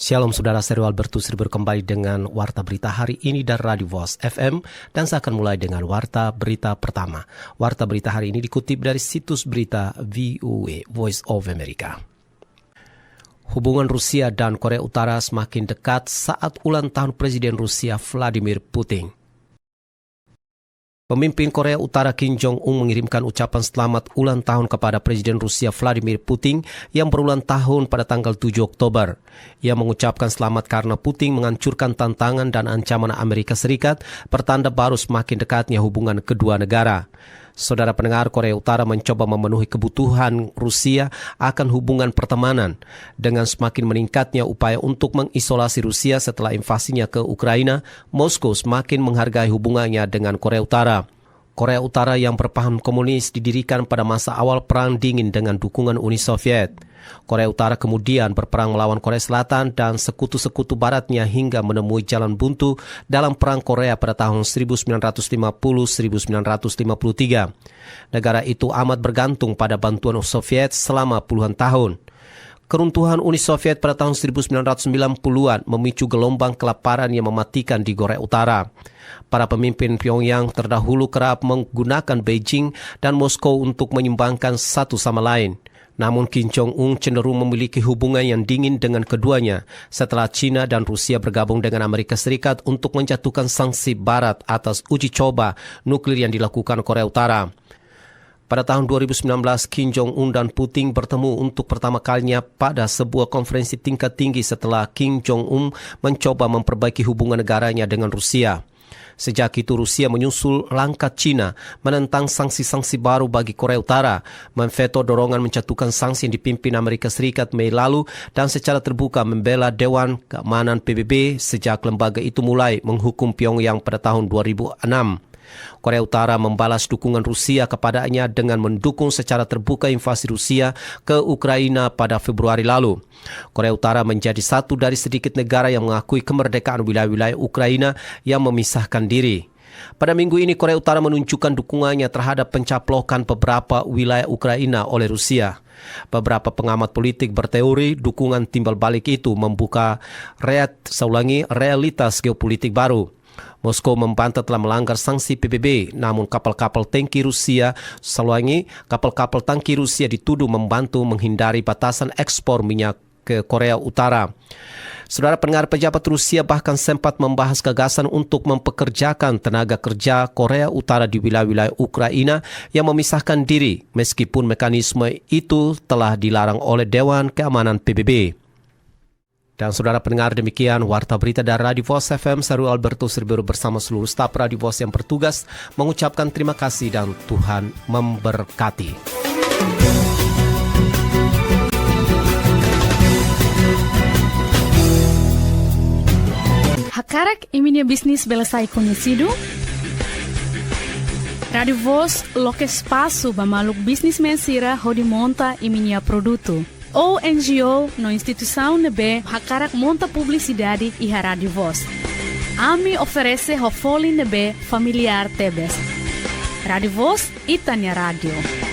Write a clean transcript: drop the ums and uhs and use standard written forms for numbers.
Shalom saudara, saya Albertus kembali dengan Warta Berita hari ini dari Radio Voice FM, dan saya akan mulai dengan Warta Berita pertama. Warta Berita hari ini dikutip dari situs berita VOA, Voice of America. Hubungan Rusia dan Korea Utara semakin dekat saat ulang tahun Presiden Rusia Vladimir Putin. Pemimpin Korea Utara Kim Jong-un mengirimkan ucapan selamat ulang tahun kepada Presiden Rusia Vladimir Putin yang berulang tahun pada tanggal 7 Oktober. Ia mengucapkan selamat karena Putin menghancurkan tantangan dan ancaman Amerika Serikat, pertanda baru semakin dekatnya hubungan kedua negara. Saudara pendengar, Korea Utara mencoba memenuhi kebutuhan Rusia akan hubungan pertemanan dengan semakin meningkatnya upaya untuk mengisolasi Rusia setelah invasinya ke Ukraina. Moskow semakin menghargai hubungannya dengan Korea Utara. Korea Utara yang berpaham komunis didirikan pada masa awal Perang Dingin dengan dukungan Uni Soviet. Korea Utara kemudian berperang melawan Korea Selatan dan sekutu-sekutu baratnya hingga menemui jalan buntu dalam Perang Korea pada tahun 1950-1953. Negara itu amat bergantung pada bantuan Soviet selama puluhan tahun. Keruntuhan Uni Soviet pada tahun 1990-an memicu gelombang kelaparan yang mematikan di Korea Utara. Para pemimpin Pyongyang terdahulu kerap menggunakan Beijing dan Moskow untuk menyumbangkan satu sama lain. Namun Kim Jong-un cenderung memiliki hubungan yang dingin dengan keduanya setelah China dan Rusia bergabung dengan Amerika Serikat untuk menjatuhkan sanksi Barat atas uji coba nuklir yang dilakukan Korea Utara. Pada tahun 2019, Kim Jong-un dan Putin bertemu untuk pertama kalinya pada sebuah konferensi tingkat tinggi setelah Kim Jong-un mencoba memperbaiki hubungan negaranya dengan Rusia. Sejak itu Rusia menyusul langkah China menentang sanksi-sanksi baru bagi Korea Utara, memveto dorongan menjatuhkan sanksi yang dipimpin Amerika Serikat Mei lalu, dan secara terbuka membela Dewan Keamanan PBB sejak lembaga itu mulai menghukum Pyongyang pada tahun 2006. Korea Utara membalas dukungan Rusia kepadanya dengan mendukung secara terbuka invasi Rusia ke Ukraina pada Februari lalu. Korea Utara menjadi satu dari sedikit negara yang mengakui kemerdekaan wilayah-wilayah Ukraina yang memisahkan diri. Pada minggu ini Korea Utara menunjukkan dukungannya terhadap pencaplokan beberapa wilayah Ukraina oleh Rusia. Beberapa pengamat politik berteori dukungan timbal balik itu membuka realitas geopolitik baru. Moskow membantah telah melanggar sanksi PBB, namun kapal-kapal tangki Rusia dituduh membantu menghindari batasan ekspor minyak ke Korea Utara. Saudara pendengar, pejabat Rusia bahkan sempat membahas gagasan untuk mempekerjakan tenaga kerja Korea Utara di wilayah-wilayah Ukraina yang memisahkan diri, meskipun mekanisme itu telah dilarang oleh Dewan Keamanan PBB. Dan saudara pendengar, demikian Warta Berita dari Radio Voice FM. Saya Albertus bersama seluruh staf Radio Voice yang bertugas mengucapkan terima kasih dan Tuhan memberkati. Hakarak iminia bisnis belesai conhecido? Radio Voice loke espaço bamaluk businessman sira hodi monta iminia produto. O NGO no instituição nebe hakarak monta publicidade e Radio Voz. Ami oferece hofoli nebe familiar tebes. Radio Voz Itania Radio.